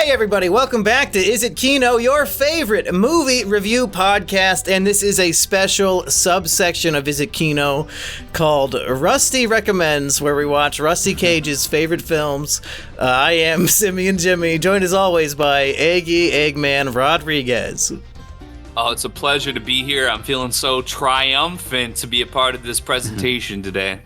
Hey everybody, welcome back to Is It Kino, your favorite movie review podcast, and this is a special subsection of Is It Kino called Rusty Recommends, where we watch Rusty Cage's favorite films. I am Simian Jimmy, joined as always by Eggy Eggman Rodriguez. Oh, it's a pleasure to be here. I'm feeling so triumphant to be a part of this presentation today.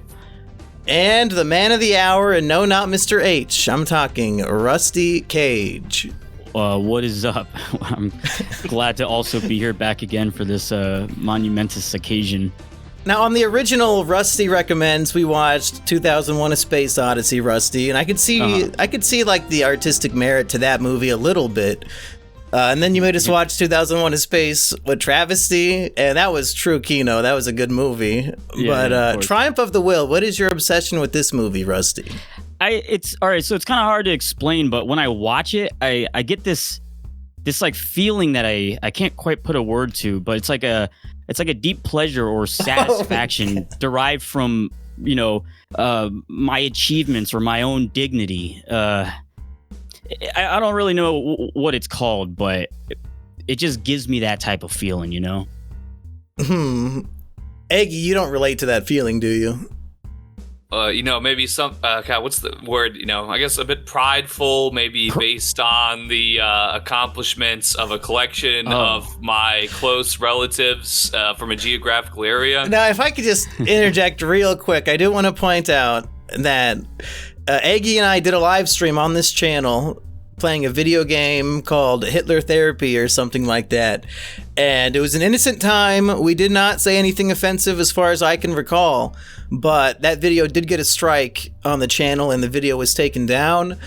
And the man of the hour, and no, not Mr. H. I'm talking Rusty Cage. What is up? I'm glad to also be here back again for this monumentous occasion. Now, on the original Rusty Recommends, we watched 2001: A Space Odyssey, Rusty, and I could see like the artistic merit to that movie a little bit. And then you made us watch 2001: A Space with Travesty, and that was true kino. That was a good movie. Yeah, but Triumph of the Will, what is your obsession with this movie, Rusty? It's all right. So it's kind of hard to explain, but when I watch it, I get this like feeling that I can't quite put a word to, but it's like a deep pleasure or satisfaction derived from my achievements or my own dignity. I don't really know what it's called, but it just gives me that type of feeling, you know? Eggy, you don't relate to that feeling, do you? Maybe some, what's the word? I guess a bit prideful, maybe based on the accomplishments of a collection of my close relatives from a geographical area. Now, if I could just interject real quick, I do want to point out that Eggy and I did a live stream on this channel playing a video game called Hitler Therapy or something like that. And it was an innocent time. We did not say anything offensive as far as I can recall. But that video did get a strike on the channel and the video was taken down.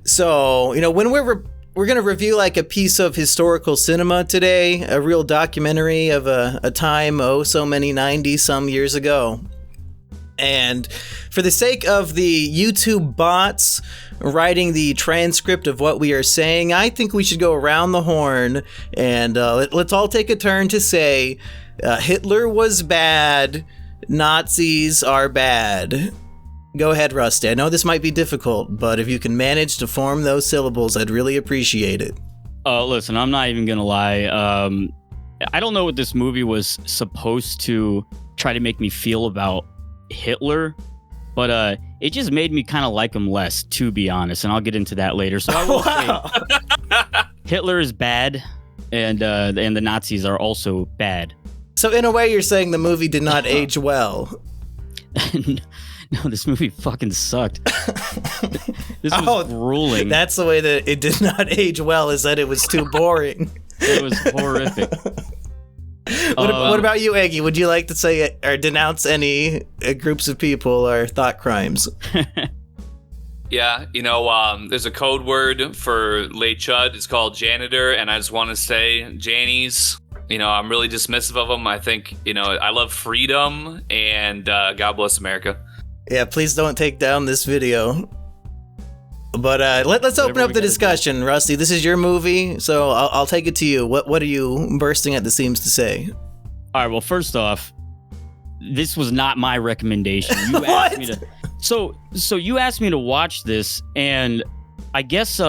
So, when we're going to review like a piece of historical cinema today, a real documentary of a time, so many 90-some years ago. And for the sake of the YouTube bots writing the transcript of what we are saying, I think we should go around the horn and let's all take a turn to say, Hitler was bad, Nazis are bad. Go ahead, Rusty. I know this might be difficult, but if you can manage to form those syllables, I'd really appreciate it. Listen, I'm not even gonna lie. I don't know what this movie was supposed to try to make me feel about Hitler, but it just made me kind of like him less, to be honest, and I'll get into that later. So I will say Hitler is bad, and the Nazis are also bad. So in a way, you're saying the movie did not age well. No, this movie fucking sucked. This was grueling. That's the way that it did not age well, is that it was too boring. It was horrific. What about you, Eggy? Would you like to say or denounce any groups of people or thought crimes? Yeah, there's a code word for Lay Chud. It's called janitor, and I just want to say, Jannies, I'm really dismissive of them. I think, I love freedom, and God bless America. Yeah, please don't take down this video. But let's open up the discussion, Rusty. This is your movie, so I'll take it to you. What are you bursting at the seams to say? All right. Well, first off, this was not my recommendation. You What? asked me to. So you asked me to watch this, and I guess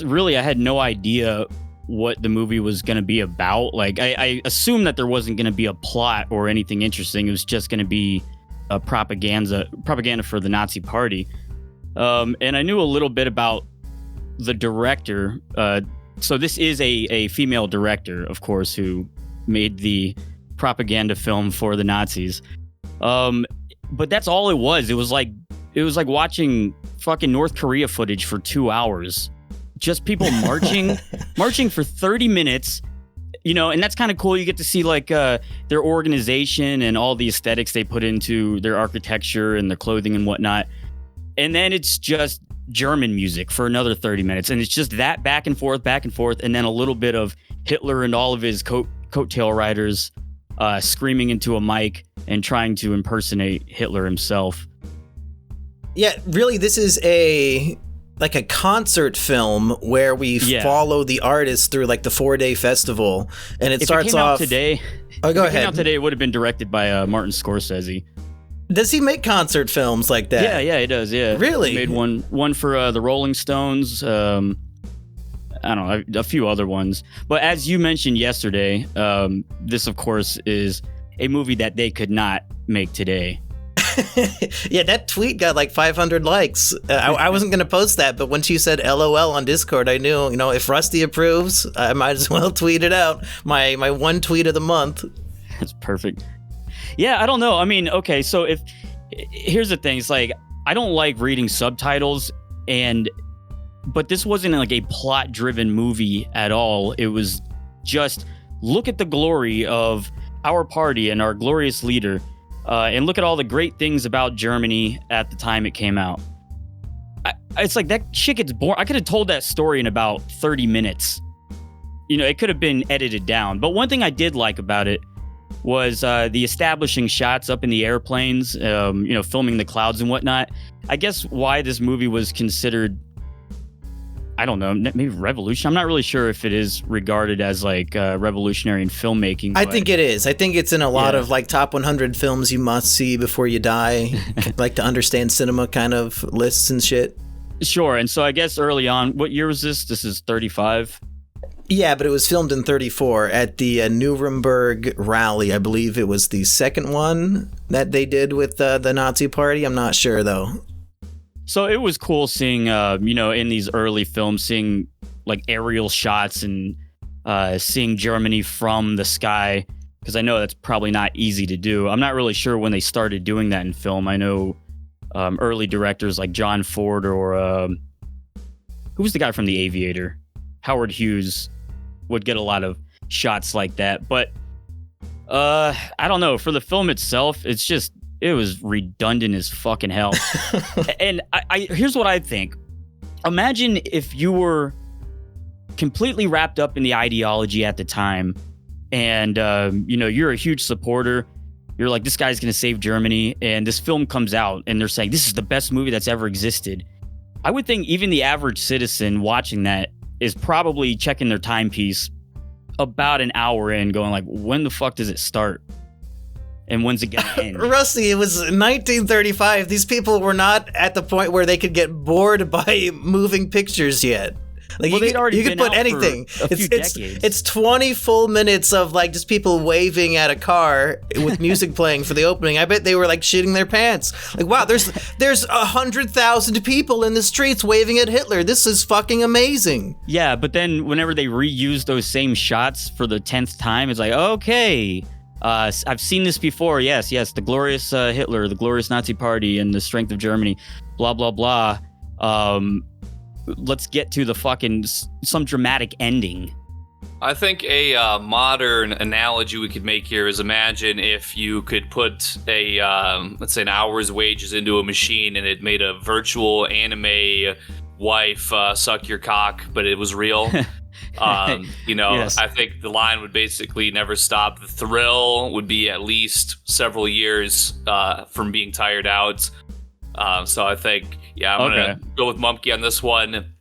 really I had no idea what the movie was going to be about. Like I assumed that there wasn't going to be a plot or anything interesting. It was just going to be a propaganda for the Nazi Party. And I knew a little bit about the director. So this is a female director, of course, who made the propaganda film for the Nazis. But that's all it was. It was like watching fucking North Korea footage for 2 hours. Just people marching for 30 minutes. And that's kind of cool. You get to see like their organization and all the aesthetics they put into their architecture and their clothing and whatnot. And then it's just German music for another 30 minutes. And it's just that back and forth, and then a little bit of Hitler and all of his coattail riders screaming into a mic and trying to impersonate Hitler himself. Yeah, really, this is a concert film where we follow the artist through like the 4-day festival. And it starts off today. Oh, go ahead. If it came out today, it would have been directed by Martin Scorsese. Does he make concert films like that? Yeah, he does. Yeah, Really? He made one for the Rolling Stones. I don't know, a few other ones. But as you mentioned yesterday, this of course is a movie that they could not make today. Yeah, that tweet got like 500 likes. I wasn't going to post that, but once you said LOL on Discord, I knew, if Rusty approves, I might as well tweet it out. My one tweet of the month. That's perfect. Yeah, I don't know. I mean, okay, so here's the thing. It's like, I don't like reading subtitles, but this wasn't like a plot-driven movie at all. It was just, look at the glory of our party and our glorious leader. And look at all the great things about Germany at the time it came out. It's like that shit gets boring. I could have told that story in about 30 minutes. It could have been edited down. But one thing I did like about it was the establishing shots up in the airplanes, filming the clouds and whatnot. I guess why this movie was considered, I don't know, maybe revolution. I'm not really sure if it is regarded as like revolutionary in filmmaking. I think it is. I think it's in a lot of like top 100 films you must see before you die, like to understand cinema kind of lists and shit. Sure. And so I guess early on, what year was this? This is 35. Yeah, but it was filmed in 34 at the Nuremberg rally. I believe it was the second one that they did with the Nazi Party. I'm not sure though. So it was cool seeing, in these early films, seeing like aerial shots and seeing Germany from the sky, because I know that's probably not easy to do. I'm not really sure when they started doing that in film. I know early directors like John Ford or who was the guy from The Aviator? Howard Hughes would get a lot of shots like that. But I don't know. For the film itself, it was redundant as fucking hell. And I here's what I think. Imagine if you were completely wrapped up in the ideology at the time and, you're a huge supporter. You're like, this guy's going to save Germany. And this film comes out and they're saying, this is the best movie that's ever existed. I would think even the average citizen watching that is probably checking their timepiece about an hour in going like, when the fuck does it start? And when's it gonna end? Rusty, it was 1935. These people were not at the point where they could get bored by moving pictures yet. Like well, you could put anything. It's 20 full minutes of like just people waving at a car with music playing for the opening. I bet they were like shitting their pants. Like, wow, there's 100,000 people in the streets waving at Hitler. This is fucking amazing. Yeah, but then whenever they reuse those same shots for the 10th time, it's like, okay. I've seen this before. Yes, the glorious Hitler, the glorious Nazi Party, and the strength of Germany. Blah blah blah. Let's get to the fucking some dramatic ending. I think a modern analogy we could make here is imagine if you could put a let's say an hour's wages into a machine and it made a virtual anime wife suck your cock, but it was real. Yes. I think the line would basically never stop. The thrill would be at least several years from being tired out. So I think, I'm going to go with Mumkey on this one.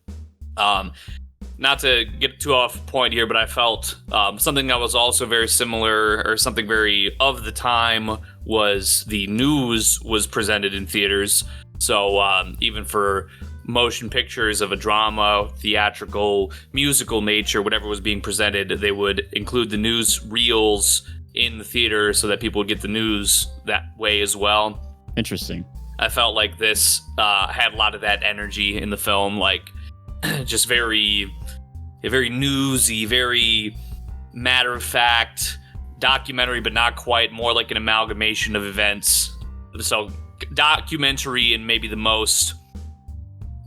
Not to get too off point here, but I felt something that was also very similar or something very of the time was the news was presented in theaters. So even for motion pictures of a drama, theatrical, musical nature, whatever was being presented, they would include the news reels in the theater so that people would get the news that way as well. Interesting. I felt like this had a lot of that energy in the film, like just very newsy, very matter-of-fact, documentary, but not quite, more like an amalgamation of events. So documentary in maybe the most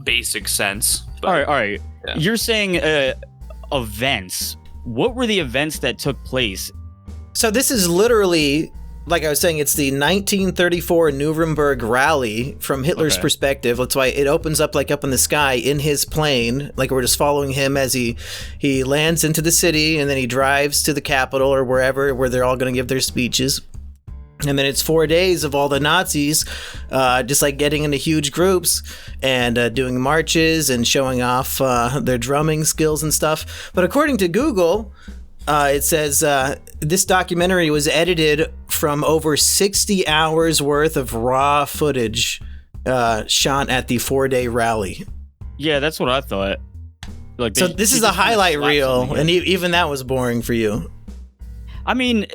basic sense. But, all right. Yeah. You're saying events. What were the events that took place? So this is literally, like I was saying, it's the 1934 Nuremberg rally from Hitler's perspective. That's why it opens up like up in the sky in his plane. Like we're just following him as he lands into the city and then he drives to the capital or wherever where they're all going to give their speeches. And then it's 4 days of all the Nazis just like getting into huge groups and doing marches and showing off their drumming skills and stuff. But according to Google, It says this documentary was edited from over 60 hours worth of raw footage shot at the 4-day rally. Yeah, that's what I thought. Like, so this is a highlight reel, and even that was boring for you. I mean,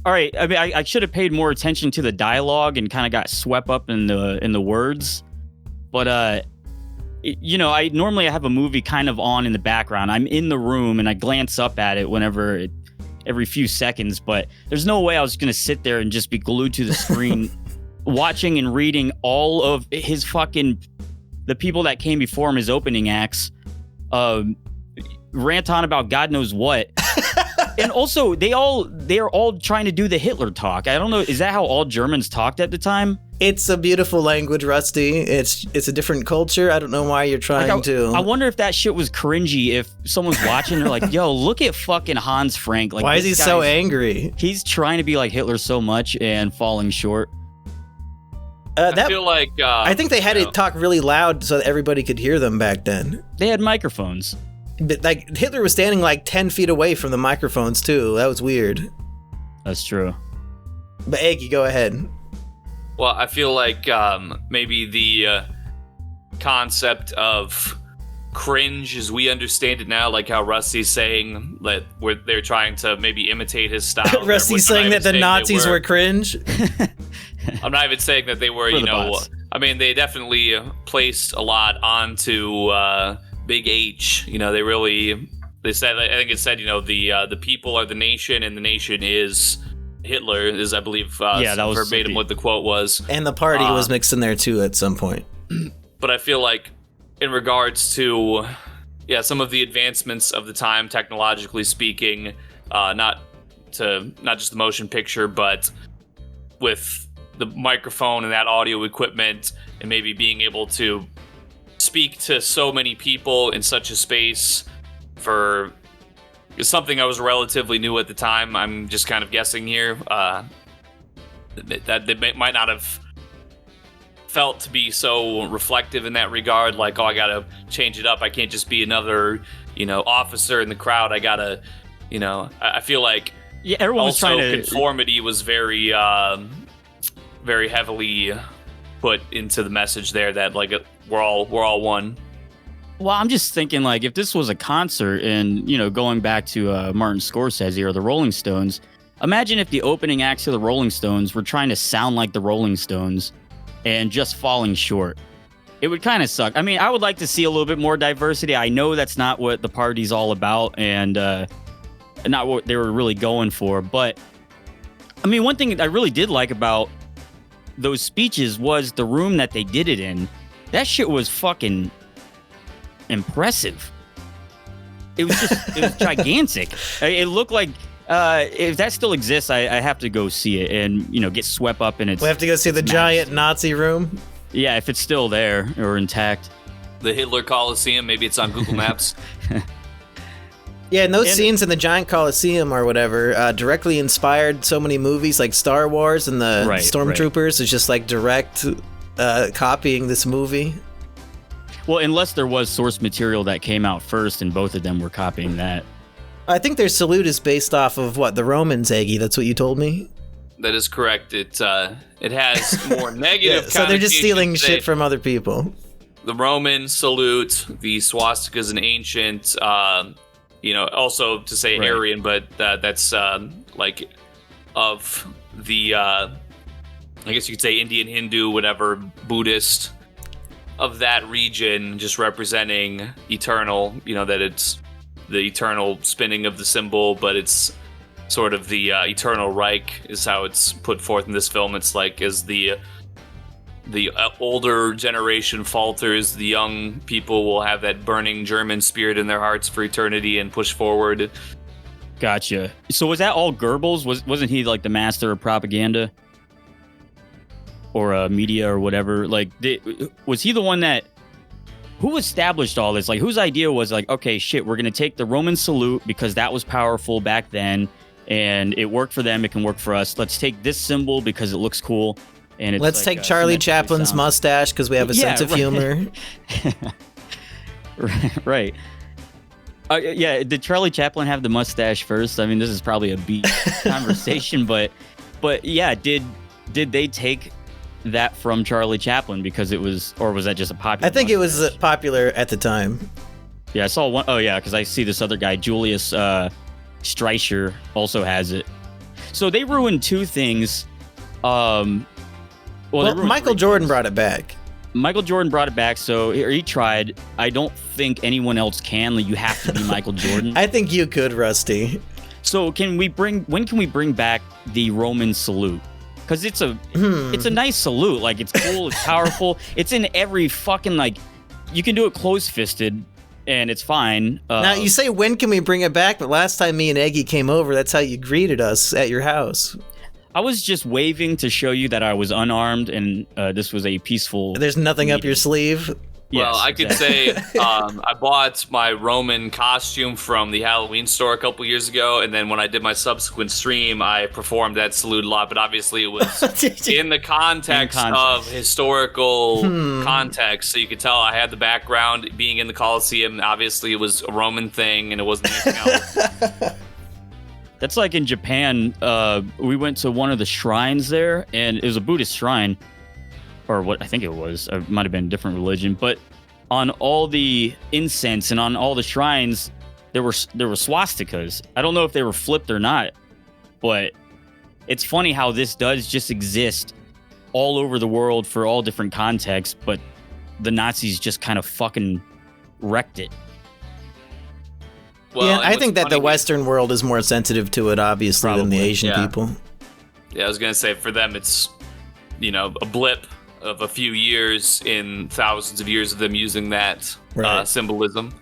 all right. I mean, I should have paid more attention to the dialogue and kind of got swept up in the words. But I normally have a movie kind of on in the background. I'm in the room and I glance up at it every few seconds. But there's no way I was gonna sit there and just be glued to the screen, watching and reading all of his the people that came before him, his opening acts, rant on about God knows what. And also, they're all trying to do the Hitler talk. I don't know, is that how all Germans talked at the time? It's a beautiful language, Rusty. It's a different culture. I don't know why you're trying to. I wonder if that shit was cringy. If someone's watching, they're like, "Yo, look at fucking Hans Frank. Like, why is he so angry? He's trying to be like Hitler so much and falling short." I feel like I think they had to talk really loud so that everybody could hear them back then. They had microphones. But like Hitler was standing like 10 feet away from the microphones too. That was weird. That's true. But Eggy, go ahead. Well, I feel like maybe the concept of cringe as we understand it now, like how Rusty's saying that they're trying to maybe imitate his style. Rusty's saying that the Nazis were cringe. I'm not even saying that they were, I mean, they definitely placed a lot onto Big H. They said, I think it said, the people are the nation and the nation is Hitler, is I believe that was verbatim what the quote was. And the party was mixed in there too at some point. But I feel like in regards to some of the advancements of the time, technologically speaking, not just the motion picture, but with the microphone and that audio equipment, and maybe being able to speak to so many people in such a space for something I was relatively new at the time. I'm just kind of guessing here that they might not have felt to be so reflective in that regard. Like, I gotta change it up. I can't just be another, officer in the crowd. I gotta, I feel like everyone was trying to. Conformity was very, very heavily put into the message there that like we're all one. Well, I'm just thinking, like, if this was a concert and, going back to Martin Scorsese or the Rolling Stones, imagine if the opening acts of the Rolling Stones were trying to sound like the Rolling Stones and just falling short. It would kind of suck. I mean, I would like to see a little bit more diversity. I know that's not what the party's all about and not what they were really going for. But, I mean, one thing I really did like about those speeches was the room that they did it in. That shit was fucking impressive. It was gigantic. It looked like if that still exists, I have to go see it and get swept up in its. We have to go see the giant Nazi room. Yeah, if it's still there or intact. The Hitler Coliseum. Maybe it's on Google Maps. Yeah, and those scenes in the giant Coliseum or whatever directly inspired so many movies like Star Wars and the Stormtroopers. It's just like direct copying this movie. Well, unless there was source material that came out first and both of them were copying that. I think their salute is based off of the Romans, Eggy. That's what you told me? That is correct. It has more negative so they're just stealing shit from other people. The Roman salute, the swastika is an ancient, also to say Aryan, but that's like of the, I guess you could say Indian, Hindu, whatever, Buddhist, of that region, just representing eternal, that it's the eternal spinning of the symbol, but it's sort of the eternal Reich is how it's put forth in this film. It's like as the older generation falters, the young people will have that burning German spirit in their hearts for eternity and push forward. Gotcha. So was that all Goebbels? Wasn't he like the master of propaganda? Or media or whatever? Like, was he the one who established all this? Like, whose idea was like, okay, shit, we're going to take the Roman salute because that was powerful back then and it worked for them. It can work for us. Let's take this symbol because it looks cool. And let's take Charlie Chaplin's mustache because we have a sense of humor. Right. Yeah, did Charlie Chaplin have the mustache first? I mean, this is probably a beat conversation, but yeah, did they take that from Charlie Chaplin because it was, or was that just a popular? I think mustache? it was popular at the time. Yeah, I saw one. Oh yeah, because I see this other guy, Julius Streicher, also has it. So they ruined two things. Well, Michael Jordan brought it back. Michael Jordan brought it back, so he tried. I don't think anyone else can. Like, you have to be Michael Jordan. I think you could, Rusty. So when can we bring back the Roman salute? Because it's a nice salute. Like, it's cool, it's powerful. It's in every fucking, like, you can do it close-fisted, and it's fine. Now, you say, when can we bring it back? But last time me and Eggy came over, that's how you greeted us at your house. I was just waving to show you that I was unarmed, and this was a peaceful... There's nothing meeting. up your sleeve? Well, I could say I bought my Roman costume from the Halloween store a couple years ago, and then when I did my subsequent stream, I performed that salute a lot, but obviously it was in the context of historical context, so you could tell I had the background being in the Colosseum. Obviously, it was a Roman thing, and it wasn't anything else. That's like in Japan. We went to one of the shrines there, and it was a Buddhist shrine, or what I think it was. It might have been a different religion, but on all the incense and on all the shrines, there were swastikas. I don't know if they were flipped or not, but it's funny how this does just exist all over the world for all different contexts, but the Nazis just kind of fucking wrecked it. Well, yeah, I think that the Western world is more sensitive to it, obviously, than the Asian people. Yeah, I was going to say, for them, it's, a blip of a few years in thousands of years of them using that symbolism.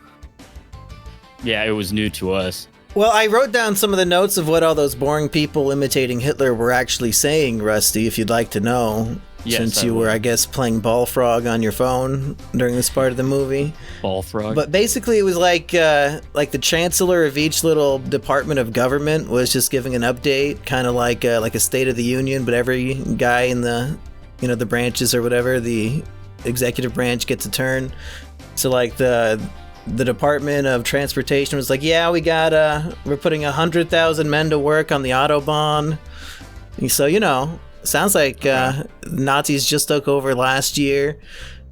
Yeah, it was new to us. Well, I wrote down some of the notes of what all those boring people imitating Hitler were actually saying, Rusty, if you'd like to know. Yes, since you were, I guess, playing Ball Frog on your phone during this part of the movie. Ball Frog. But basically, it was like the chancellor of each little department of government was just giving an update, kind of like a State of the Union, but every guy in the, the branches or whatever, the executive branch gets a turn. So, like, the Department of Transportation was like, yeah, we're putting 100,000 men to work on the Autobahn. And so, sounds like Nazis just took over last year,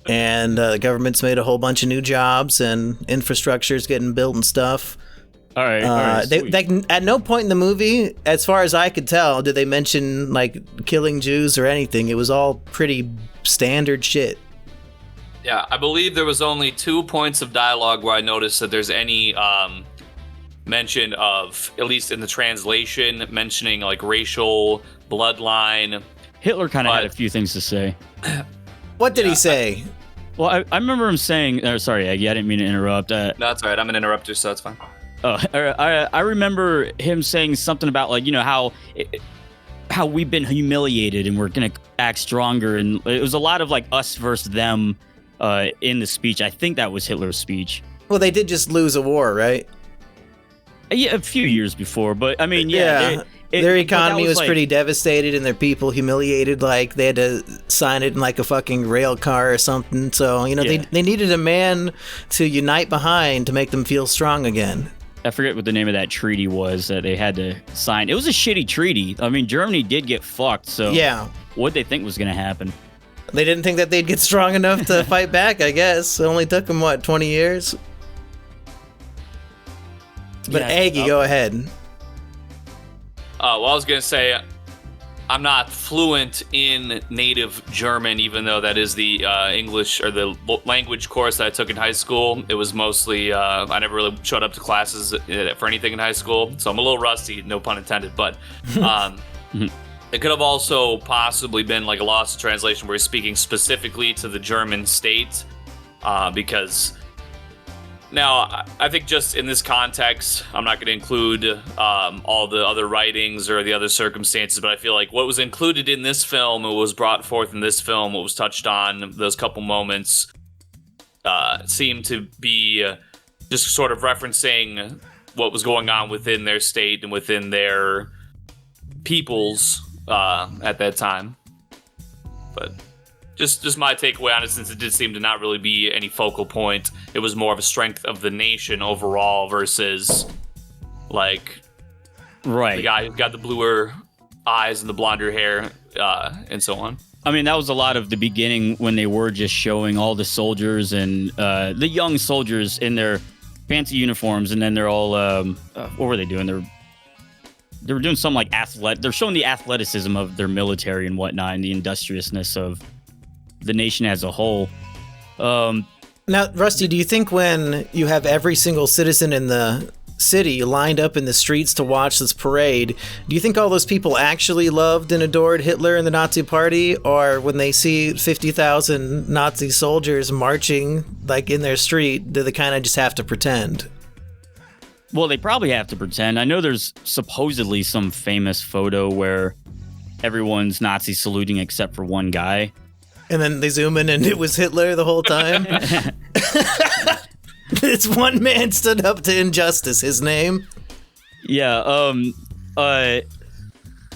and the government's made a whole bunch of new jobs, and infrastructure's getting built and stuff. All right, they at no point in the movie, as far as I could tell, did they mention like killing Jews or anything. It was all pretty standard shit. Yeah, I believe there was only 2 points of dialogue where I noticed that there's any mention of, at least in the translation, mentioning like racial bloodline. Hitler kind of had a few things to say. What did he say? Well, I remember him saying, sorry, Eggy, I didn't mean to interrupt. No, that's all right. I'm an interrupter, so that's fine. I remember him saying something about, like, how we've been humiliated and we're going to act stronger. And it was a lot of, like, us versus them in the speech. I think that was Hitler's speech. Well, they did just lose a war, right? Yeah, a few years before. But, I mean, their economy was pretty devastated and their people humiliated. Like, they had to sign it in like a fucking rail car or something. So, they needed a man to unite behind to make them feel strong again. I forget what the name of that treaty was that they had to sign. It was a shitty treaty. I mean, Germany did get fucked. So yeah, what'd they think was going to happen? They didn't think that they'd get strong enough to fight back, I guess. It only took them, 20 years? But Eggy, go ahead. Well, I was going to say, I'm not fluent in native German, even though that is the English or the language course that I took in high school. It was mostly, I never really showed up to classes for anything in high school, so I'm a little rusty, no pun intended, but it could have also possibly been like a lost translation where he's speaking specifically to the German state, because... Now, I think just in this context, I'm not going to include all the other writings or the other circumstances, but I feel like what was included in this film, what was brought forth in this film, what was touched on, those couple moments, seemed to be just sort of referencing what was going on within their state and within their peoples at that time. But Just my takeaway on it, since it did seem to not really be any focal point. It was more of a strength of the nation overall versus, like, right, the guy who's got the bluer eyes and the blonder hair, and so on. I mean, that was a lot of the beginning when they were just showing all the soldiers and the young soldiers in their fancy uniforms, and then they're all what were they doing? They were doing some like they're showing the athleticism of their military and whatnot, and the industriousness of the nation as a whole. Now, Rusty, do you think when you have every single citizen in the city lined up in the streets to watch this parade, do you think all those people actually loved and adored Hitler and the Nazi Party, or when they see 50,000 Nazi soldiers marching like in their street, do they kind of just have to pretend? Well, they probably have to pretend. I know there's supposedly some famous photo where everyone's Nazi saluting except for one guy. And then they zoom in and it was Hitler the whole time. This one man stood up to injustice. His name? Yeah.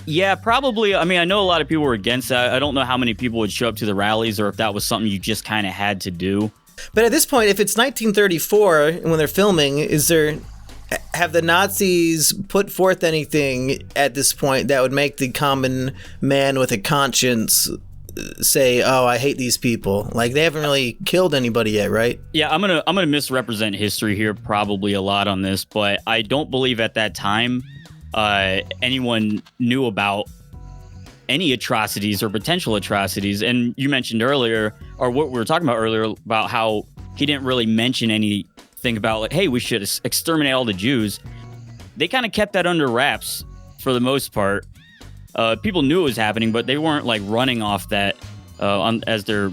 Yeah, probably. I mean, I know a lot of people were against that. I don't know how many people would show up to the rallies, or if that was something you just kind of had to do. But at this point, if it's 1934 and when they're filming, have the Nazis put forth anything at this point that would make the common man with a conscience say, "Oh, I hate these people"? Like, they haven't really killed anybody yet, right? Yeah, I'm gonna misrepresent history here probably a lot on this, but I don't believe at that time anyone knew about any atrocities or potential atrocities. And you mentioned earlier, or what we were talking about earlier, about how he didn't really mention anything about, like, hey, we should exterminate all the Jews. They kind of kept that under wraps for the most part. People knew it was happening, but they weren't like running off that as their,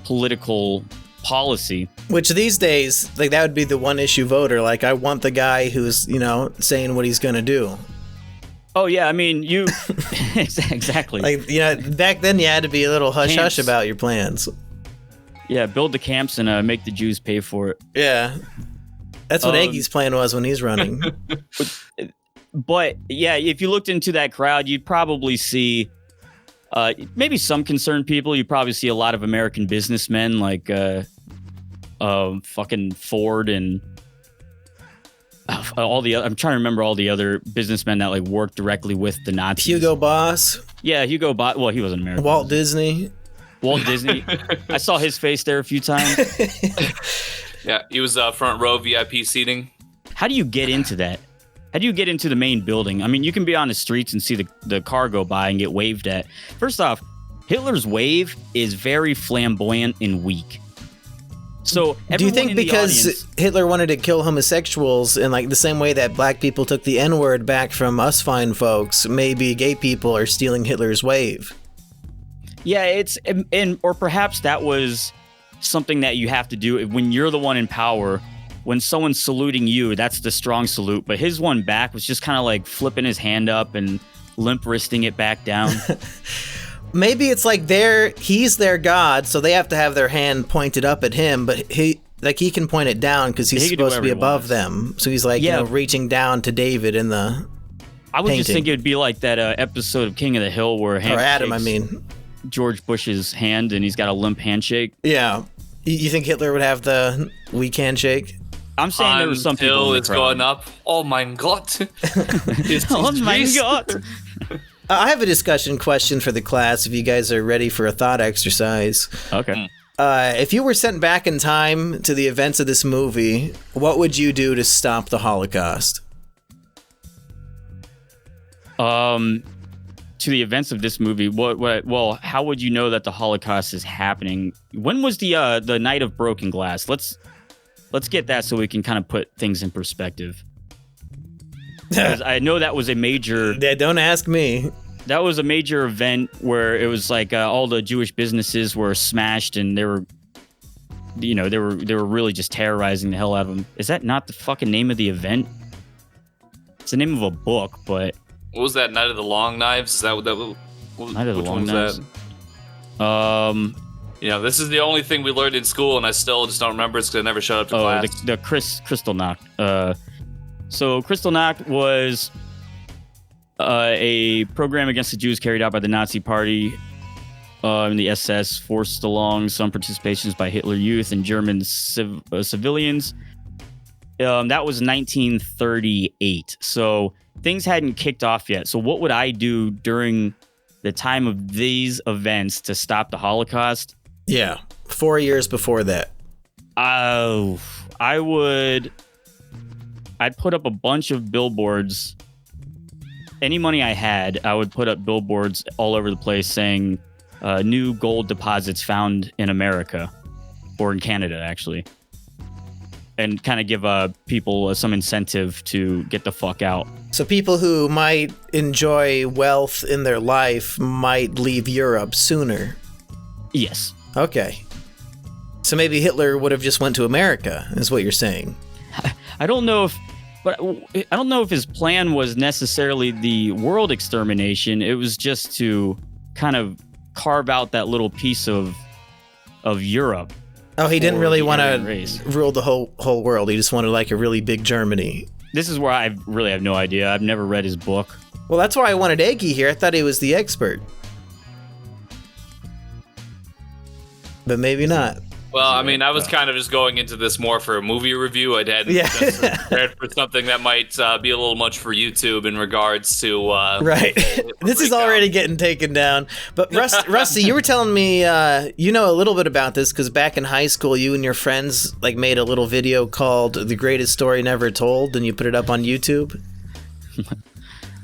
political policy. Which these days, like, that would be the one issue voter. Like, I want the guy who's, saying what he's going to do. Oh, yeah. I mean, you exactly. Like, back then you had to be a little hush hush about your plans. Yeah. Build the camps and make the Jews pay for it. Yeah. That's what Eggy's plan was when he's running. But yeah, if you looked into that crowd, you'd probably see maybe some concerned people. You'd probably see a lot of American businessmen like fucking Ford and all the other. I'm trying to remember all the other businessmen that like worked directly with the Nazis. Hugo Boss. Yeah, Hugo Boss. Well, he wasn't American. Walt Disney. I saw his face there a few times. Yeah, he was front row VIP seating. How do you get into that? How do you get into the main building? I mean, you can be on the streets and see the car go by and get waved at. First off, Hitler's wave is very flamboyant and weak. So do you think because Hitler wanted to kill homosexuals in like the same way that black people took the N-word back from us fine folks, maybe gay people are stealing Hitler's wave? Yeah, or perhaps that was something that you have to do when you're the one in power. When someone's saluting you, that's the strong salute. But his one back was just kind of like flipping his hand up and limp wristing it back down. Maybe it's like he's their god, so they have to have their hand pointed up at him, but he can point it down because he's supposed to be above them. So he's like, reaching down to David in the I would painting. Just think it would be like that episode of King of the Hill where Adam, George Bush's hand and he's got a limp handshake. Yeah. You think Hitler would have the weak handshake? I'm saying there was some people in the it's crowd. going up. Oh my God. Oh my God. I have a discussion question for the class if you guys are ready for a thought exercise. Okay. If you were sent back in time to the events of this movie, what would you do to stop the Holocaust? To the events of this movie, well, how would you know that the Holocaust is happening? When was the night of broken glass? Let's get that so we can kind of put things in perspective. Because I know that was a major... Yeah, don't ask me. That was a major event where it was like all the Jewish businesses were smashed and they were really just terrorizing the hell out of them. Is that not the fucking name of the event? It's the name of a book, but... What was that? Night of the Long Knives? Is that what that was? Night of the Long Knives? This is the only thing we learned in school, and I still just don't remember it because I never showed up to class. The Kristallnacht. So Kristallnacht was a program against the Jews carried out by the Nazi Party. in the SS forced along some participations by Hitler Youth and German civilians. That was 1938. So things hadn't kicked off yet. So what would I do during the time of these events to stop the Holocaust? Yeah, 4 years before that. I'd put up a bunch of billboards. Any money I had, I would put up billboards all over the place saying new gold deposits found in America, or in Canada, actually. And kind of give people some incentive to get the fuck out. So people who might enjoy wealth in their life might leave Europe sooner. Yes. Okay. So maybe Hitler would have just went to America, is what you're saying. I don't know if his plan was necessarily the world extermination. It was just to kind of carve out that little piece of Europe. Oh, he didn't really want to race. rule the whole world. He just wanted like a really big Germany. This is where I really have no idea. I've never read his book. Well, that's why I wanted Eggy here. I thought he was the expert. But maybe not. Well, I mean, I was kind of just going into this more for a movie review. I hadn't prepared for something that might be a little much for YouTube in regards to... right. This is already getting taken down. But Rusty, you were telling me you know a little bit about this because back in high school, you and your friends like made a little video called The Greatest Story Never Told, and you put it up on YouTube.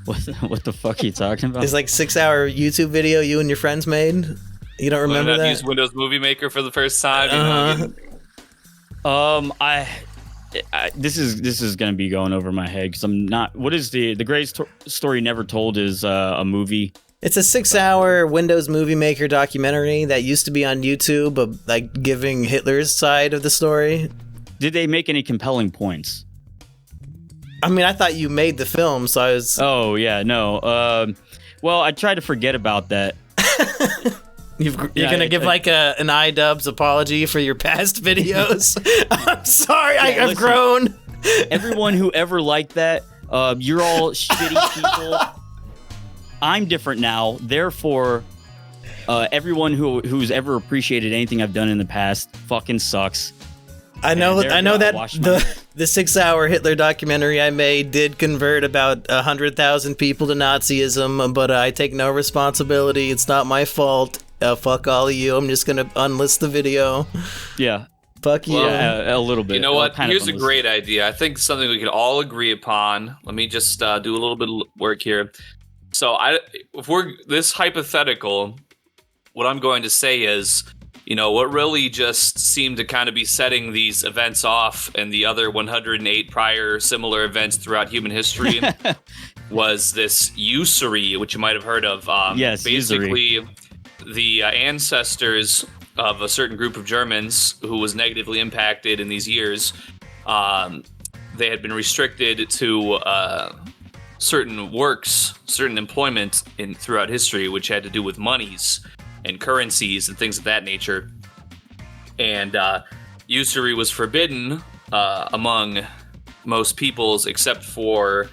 What the fuck are you talking about? It's like 6-hour YouTube video you and your friends made. You don't remember that? Used Windows Movie Maker for the first time. This is gonna be going over my head because I'm not. What is the Greatest Story Never Told? Is a movie. It's a 6-hour Windows Movie Maker documentary that used to be on YouTube, of, like giving Hitler's side of the story. Did they make any compelling points? I mean, I thought you made the film, so I was. Oh yeah, no. Well, I tried to forget about that. You're going to give like an iDubbbz apology for your past videos? I'm sorry, I've grown. Everyone who ever liked that, you're all shitty people. I'm different now. Therefore, everyone who's ever appreciated anything I've done in the past fucking sucks. I know that the 6-hour Hitler documentary I made did convert about 100,000 people to Nazism, but I take no responsibility. It's not my fault. Fuck all of you. I'm just gonna unlist the video. Yeah. Fuck you. Yeah, a little bit. You know what? Here's a great idea. I think something we could all agree upon. Let me just do a little bit of work here. So if we're this hypothetical, what I'm going to say is, you know, what really just seemed to kind of be setting these events off and the other 108 prior similar events throughout human history was this usury, which you might have heard of. Yes, basically, usury. The ancestors of a certain group of Germans who was negatively impacted in these years, they had been restricted to certain works, certain employment throughout history, which had to do with monies and currencies and things of that nature. And usury was forbidden among most peoples except for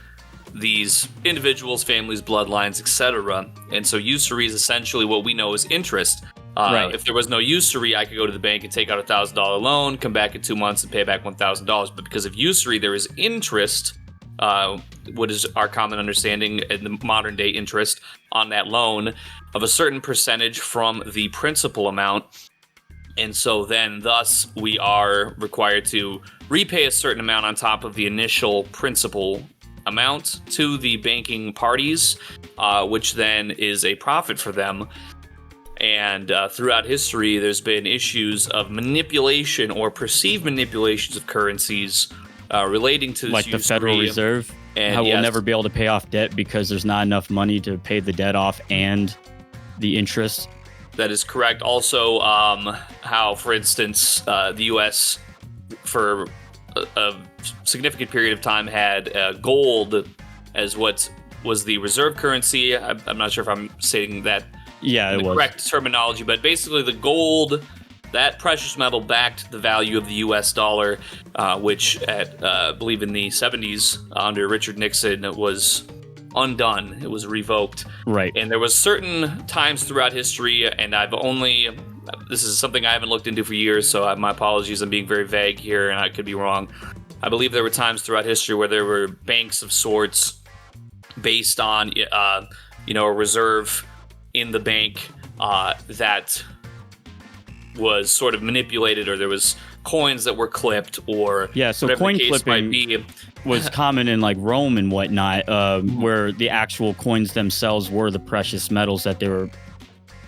these individuals, families, bloodlines, etc. And so usury is essentially what we know as interest. Right. If there was no usury, I could go to the bank and take out $1,000 loan, come back in 2 months and pay back $1,000. But because of usury, there is interest, what is our common understanding in the modern day interest on that loan of a certain percentage from the principal amount. And so then thus we are required to repay a certain amount on top of the initial principal amount to the banking parties, which then is a profit for them. And throughout history, there's been issues of manipulation or perceived manipulations of currencies relating to this like the Federal Reserve. And how we'll never be able to pay off debt because there's not enough money to pay the debt off and the interest. That is correct. Also, how, for instance, the U.S. for a significant period of time had gold as what was the reserve currency. I'm not sure if I'm stating that in the correct terminology, but basically the gold, that precious metal, backed the value of the U.S. dollar, which I believe in the 70s under Richard Nixon was undone. It was revoked. Right. And there was certain times throughout history, and this is something I haven't looked into for years, so my apologies. I'm being very vague here, and I could be wrong. I believe there were times throughout history where there were banks of sorts based on, a reserve in the bank that was sort of manipulated, or there was coins that were clipped, or so coin clipping was common in like Rome and whatnot, where the actual coins themselves were the precious metals that they were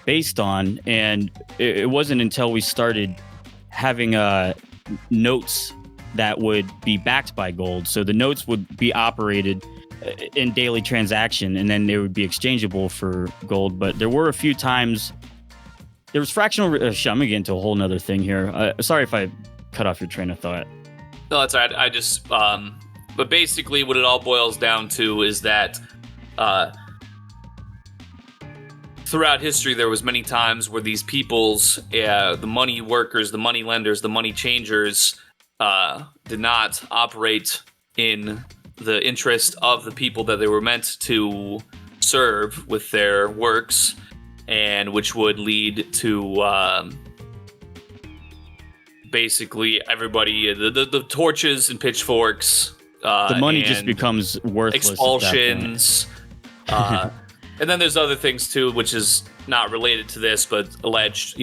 based on. And it wasn't until we started having notes that would be backed by gold. So the notes would be operated in daily transaction, and then they would be exchangeable for gold. But there were a few times there was fractional. I'm gonna get into a whole nother thing here. Sorry if I cut off your train of thought. No, that's all right. I just, but basically what it all boils down to is that throughout history, there was many times where these peoples, the money workers, the money lenders, the money changers, did not operate in the interest of the people that they were meant to serve with their works, and which would lead to basically everybody, the torches and pitchforks. The money just becomes worthless. Expulsions. And then there's other things too, which is not related to this, but alleged,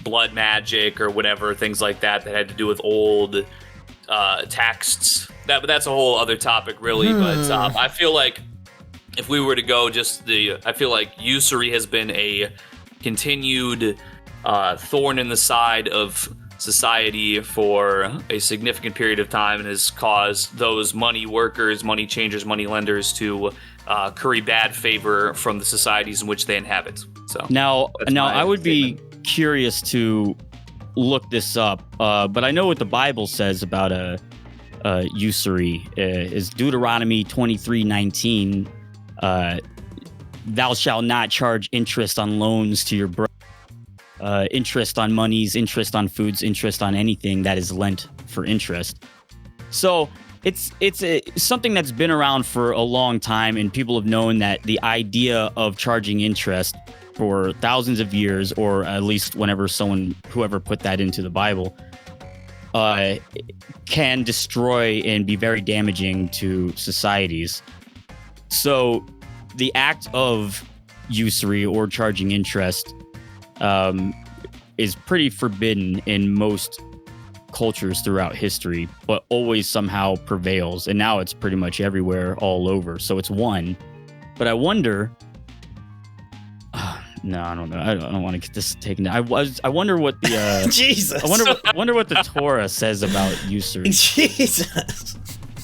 blood magic or whatever, things like that had to do with old texts. But that's a whole other topic, really. But I feel like if we were to go I feel like usury has been a continued thorn in the side of society for a significant period of time, and has caused those money workers, money changers, money lenders to curry bad favor from the societies in which they inhabit. So now I would be curious to look this up, but I know what the Bible says about usury is Deuteronomy 23:19. Thou shalt not charge interest on loans to your brother. Interest on monies, interest on foods, interest on anything that is lent for interest. So it's something that's been around for a long time, and people have known that the idea of charging interest for thousands of years, or at least whoever put that into the Bible, can destroy and be very damaging to societies. So the act of usury or charging interest is pretty forbidden in most cultures throughout history, but always somehow prevails. And now it's pretty much everywhere, all over. So it's one. But I wonder. No, I don't know. I don't want to get this taken. I wonder what the Jesus. I wonder what the Torah says about usury. Jesus.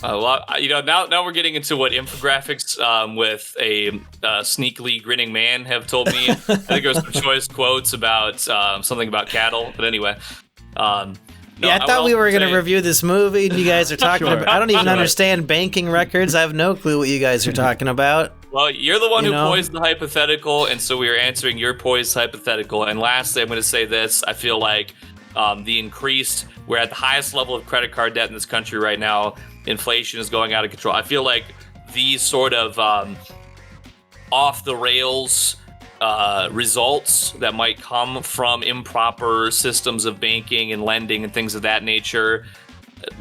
A lot, now we're getting into what infographics with a sneakily grinning man have told me. I think there was some choice quotes about something about cattle, but anyway. I thought we were going to review this movie, and you guys are talking about. I don't even understand banking records. I have no clue what you guys are talking about. Well, you're the one who poised the hypothetical, and so we are answering your poised hypothetical. And lastly, I'm going to say this: I feel like we're at the highest level of credit card debt in this country right now. Inflation is going out of control. I feel like these sort of off the rails results that might come from improper systems of banking and lending and things of that nature,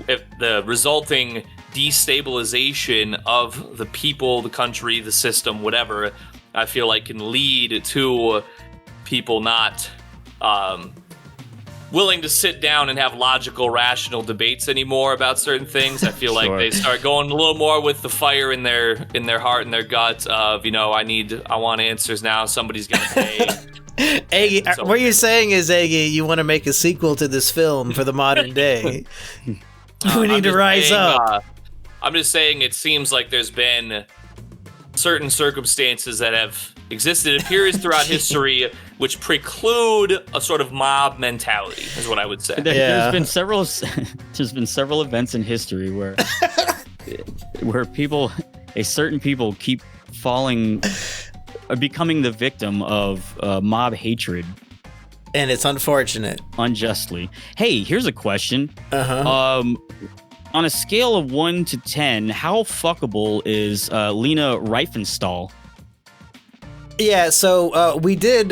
if the resulting destabilization of the people, the country, the system, whatever, I feel like can lead to people not willing to sit down and have logical, rational debates anymore about certain things. I feel like they start going a little more with the fire in their heart and their gut of, I want answers now. Somebody's gonna pay. Eggy, what you're saying is, Eggy, you want to make a sequel to this film for the modern day. We need to rise up. I'm just saying, it seems like there's been certain circumstances that have existed in periods throughout history which preclude a sort of mob mentality, is what I would say. There's been several events in history where certain people keep becoming the victim of mob hatred. And it's unfortunate. Unjustly. Hey, here's a question. on a scale of 1 to 10, how fuckable is Lena Riefenstahl? Yeah, so we did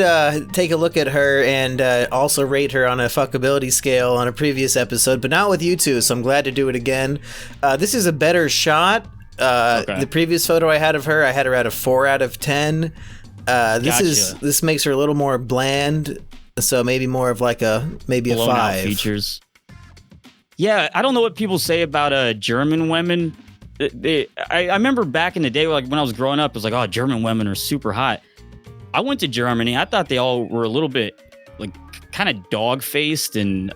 take a look at her and also rate her on a fuckability scale on a previous episode, but not with you two, so I'm glad to do it again. This is a better shot. Okay. The previous photo I had her at a 4 out of 10. This makes her a little more bland, so maybe more of like a 5. Features. Yeah, I don't know what people say about German women. I remember back in the day, like when I was growing up, it was like, oh, German women are super hot. I went to Germany. I thought they all were a little bit like kind of dog-faced and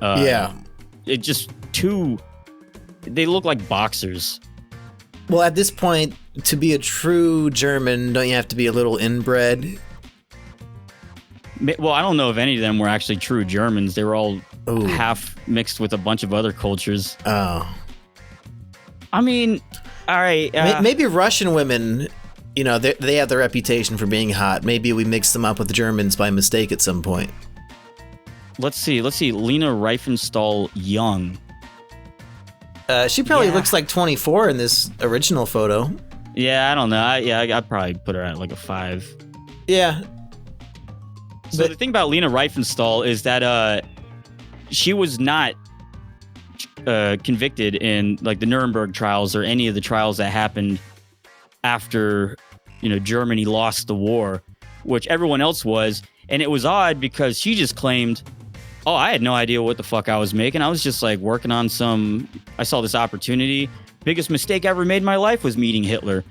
it just they look like boxers. Well, at this point, to be a true German, don't you have to be a little inbred? Well, I don't know if any of them were actually true Germans. They were all half mixed with a bunch of other cultures. Oh. I mean, all right. Maybe Russian women, you know, they have the reputation for being hot. Maybe we mixed them up with the Germans by mistake at some point. Let's see. Lena Riefenstahl young. She probably looks like 24 in this original photo. Yeah, I don't know. I'd probably put her at like a 5. Yeah. So the thing about Lena Riefenstahl is that she was not convicted in like the Nuremberg trials or any of the trials that happened after, you know, Germany lost the war, which everyone else was. And it was odd because she just claimed, oh, I had no idea what the fuck I was making. I was just like working on I saw this opportunity. Biggest mistake I ever made in my life was meeting Hitler.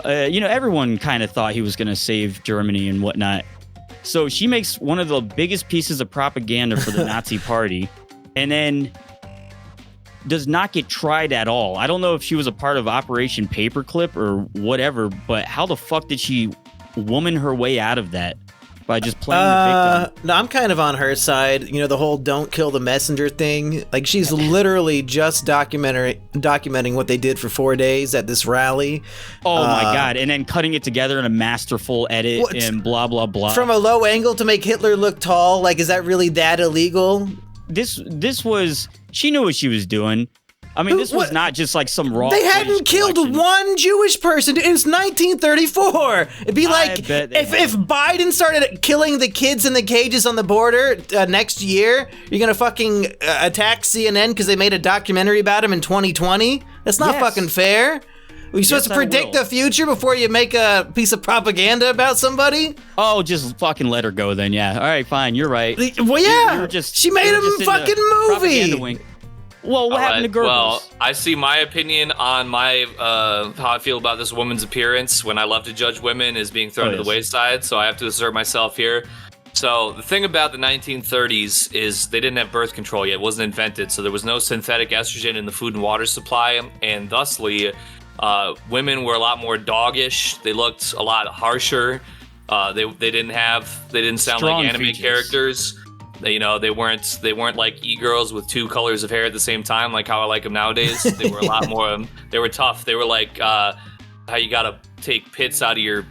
You know, everyone kind of thought he was going to save Germany and whatnot. So she makes one of the biggest pieces of propaganda for the Nazi party and then does not get tried at all. I don't know if she was a part of Operation Paperclip or whatever, but how the fuck did she woman her way out of that? By just playing the victim. No, I'm kind of on her side. You know, the whole don't kill the messenger thing. Like, she's literally just documenting what they did for 4 days at this rally. Oh my God. And then cutting it together in a masterful edit and blah, blah, blah. From a low angle to make Hitler look tall. Like, is that really that illegal? This was, she knew what she was doing. I mean, this was not just like some raw. They hadn't killed one Jewish person. It's 1934. It'd be like if Biden started killing the kids in the cages on the border next year, you're gonna fucking attack CNN because they made a documentary about him in 2020. That's not fucking fair. You're supposed to predict the future before you make a piece of propaganda about somebody? Oh, just fucking let her go then. Yeah. All right, fine. You're right. Well, yeah. She made a fucking movie. Well, what happened to girls? Well, I see my opinion on how I feel about this woman's appearance when I love to judge women is being thrown to the wayside, so I have to assert myself here. So the thing about the 1930s is they didn't have birth control yet. It wasn't invented, so there was no synthetic estrogen in the food and water supply, and thusly, women were a lot more doggish. They looked a lot harsher. They didn't sound Strong like anime features. Characters. They weren't like e-girls with 2 colors of hair at the same time, like how I like them nowadays. They were a lot more. They were tough. They were like how you gotta take pits out of your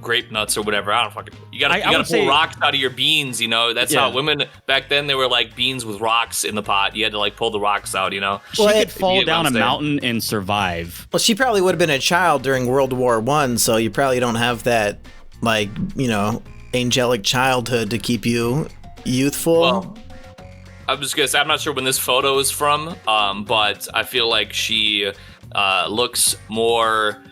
grape nuts or whatever. I don't fucking. You gotta pull rocks out of your beans. You know, that's how women back then. They were like beans with rocks in the pot. You had to like pull the rocks out. You know, she could fall down a mountain and survive. Well, she probably would have been a child during World War I, so you probably don't have that, like, you know, angelic childhood to keep you youthful. Well, I'm just gonna say I'm not sure when this photo is from, but I feel like she looks more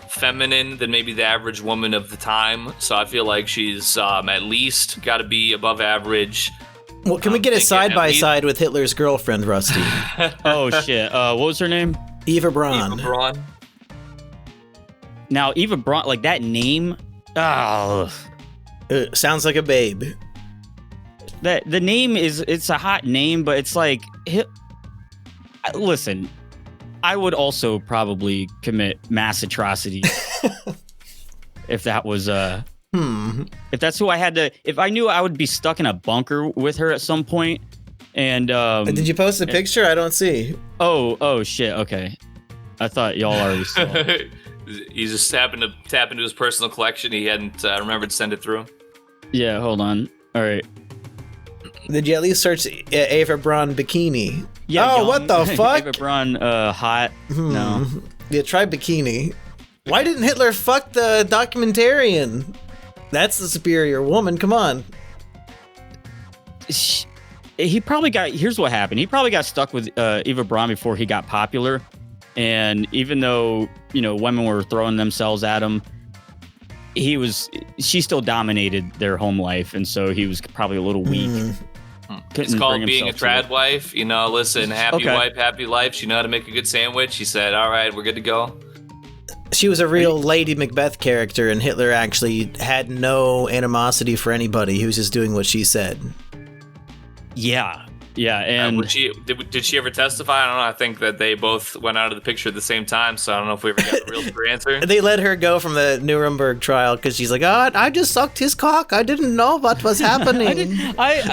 feminine than maybe the average woman of the time. So I feel like she's at least got to be above average. Well, can we get a side by side with Hitler's girlfriend, Rusty? Oh shit! What was her name? Eva Braun. Eva Braun. Now Eva Braun, like that name. Oh, sounds like a babe. The name it's a hot name, but it's like, listen, I would also probably commit mass atrocities if that was if that's who I had to. If I knew I would be stuck in a bunker with her at some point, and did you post a picture? I don't see. Oh shit. Okay, I thought y'all already saw it. He just happened to tap into his personal collection. He hadn't remembered to send it through. Yeah, hold on. All right. Did you at least search Eva Braun bikini? Yeah. Oh, what the fuck? Eva Braun, hot. No. Yeah, try bikini. Why didn't Hitler fuck the documentarian? That's the superior woman. Come on. He probably got. Here's what happened. He probably got stuck with Eva Braun before he got popular, and even though women were throwing themselves at him, she still dominated their home life, and so he was probably a little weak. It's called being a trad wife. Listen, happy wife, happy life. She know how to make a good sandwich. She said, all right, we're good to go. She was a real Lady Macbeth character, and Hitler actually had no animosity for anybody. He was just doing what she said. Yeah. And did she ever testify? I don't know. I think that they both went out of the picture at the same time, so I don't know if we ever got a real clear answer. They let her go from the Nuremberg trial because she's like, "Oh, I just sucked his cock. I didn't know what was happening." I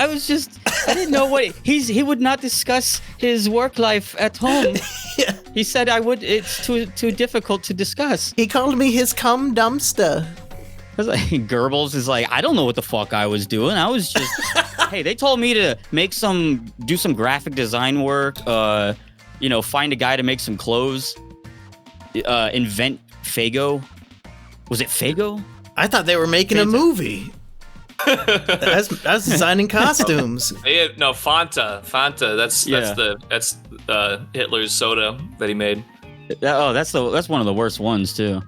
didn't know what he would not discuss his work life at home. Yeah. He said it's too difficult to discuss. He called me his cum dumpster. Goebbels is like, I don't know what the fuck I was doing. I was just, hey, they told me to do some graphic design work, find a guy to make some clothes, invent Fago. Was it Fago? I thought they were making a movie. I was designing costumes. No, Fanta. That's Hitler's soda that he made. That's one of the worst ones too.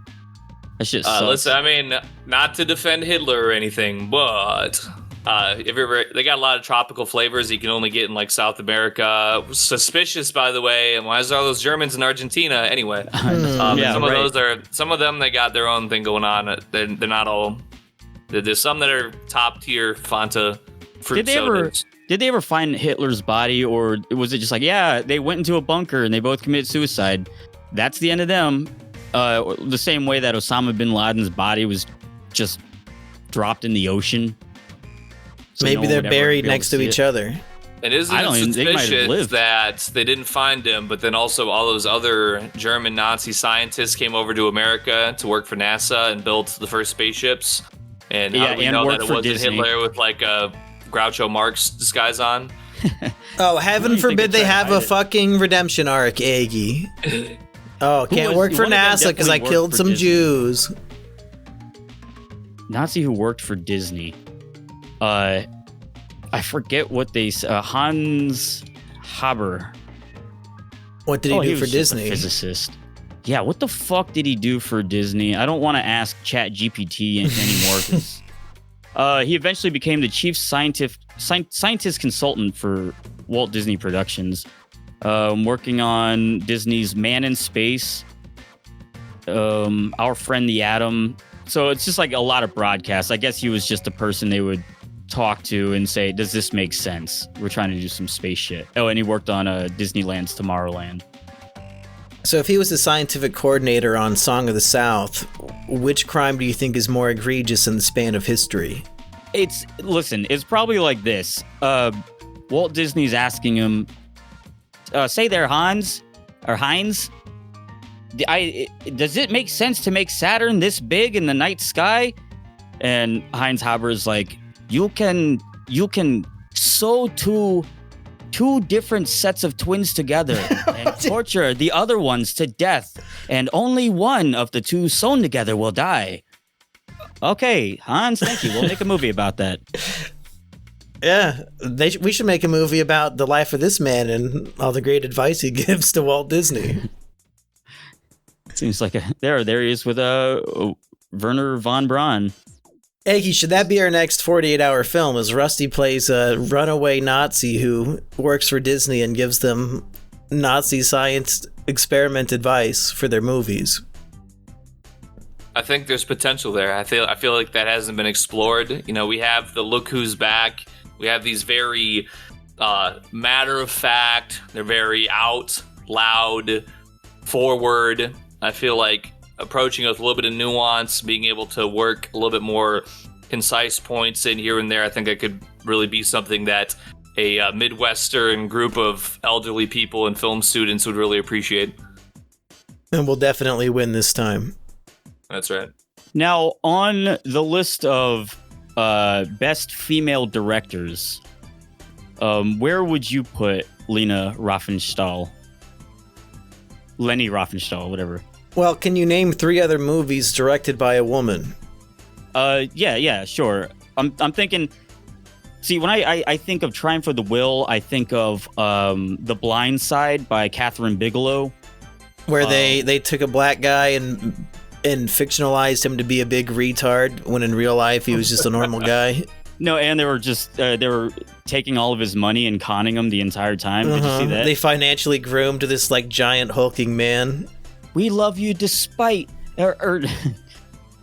That shit sucks. Listen, I mean, not to defend Hitler or anything, but they got a lot of tropical flavors you can only get in like South America. Suspicious, by the way. And why is all those Germans in Argentina anyway? Some of them they got their own thing going on. They're not all. There's some that are top tier Fanta fruit sodas. Did they ever find Hitler's body, or was it just like, yeah, they went into a bunker and they both committed suicide? That's the end of them. The same way that Osama bin Laden's body was just dropped in the ocean. So maybe they're buried next to each other. And isn't it suspicious that they didn't find him, but then also all those other German Nazi scientists came over to America to work for NASA and built the first spaceships? And how do we know that it wasn't Disney. Hitler with like a Groucho Marx disguise on? Oh, heaven forbid they have a fucking redemption arc, Eggy. Oh, can't work for NASA because I killed some Jews. Nazi who worked for Disney. I forget what they Hans Haber. What did he do for just Disney? A physicist. Yeah, what the fuck did he do for Disney? I don't want to ask ChatGPT anymore. 'Cause, he eventually became the chief scientist consultant for Walt Disney Productions. Working on Disney's Man in Space, Our Friend the Atom. So it's just like a lot of broadcasts. I guess he was just a person they would talk to and say, does this make sense? We're trying to do some space shit. Oh, and he worked on Disneyland's Tomorrowland. So if he was the scientific coordinator on Song of the South, which crime do you think is more egregious in the span of history? It's probably like this. Walt Disney's asking him, say there, Heinz. Does it make sense to make Saturn this big in the night sky? And Heinz Haber is like, you can sew two different sets of twins together and torture the other ones to death, and only one of the two sewn together will die. Okay, Hans, thank you. We'll make a movie about that. Yeah, we should make a movie about the life of this man and all the great advice he gives to Walt Disney. Seems like there he is with Werner von Braun. Eggy, should that be our next 48-hour film, as Rusty plays a runaway Nazi who works for Disney and gives them Nazi science experiment advice for their movies? I think there's potential there. I feel like that hasn't been explored. We have the Look Who's Back. We have these very matter of fact. They're very out, loud, forward. I feel like approaching it with a little bit of nuance, being able to work a little bit more concise points in here and there. I think that could really be something that a Midwestern group of elderly people and film students would really appreciate. And we'll definitely win this time. That's right. Now, on the list of best female directors, where would you put Lena Riefenstahl. Leni Riefenstahl, whatever. Well, can you name 3 other movies directed by a woman? Yeah, sure. I'm thinking. See, when I think of Triumph of the Will, I think of The Blind Side by Catherine Bigelow, where they took a black guy and fictionalized him to be a big retard when in real life he was just a normal guy. No, and they were taking all of his money and conning him the entire time. Did you see that? They financially groomed this like giant hulking man. We love you despite or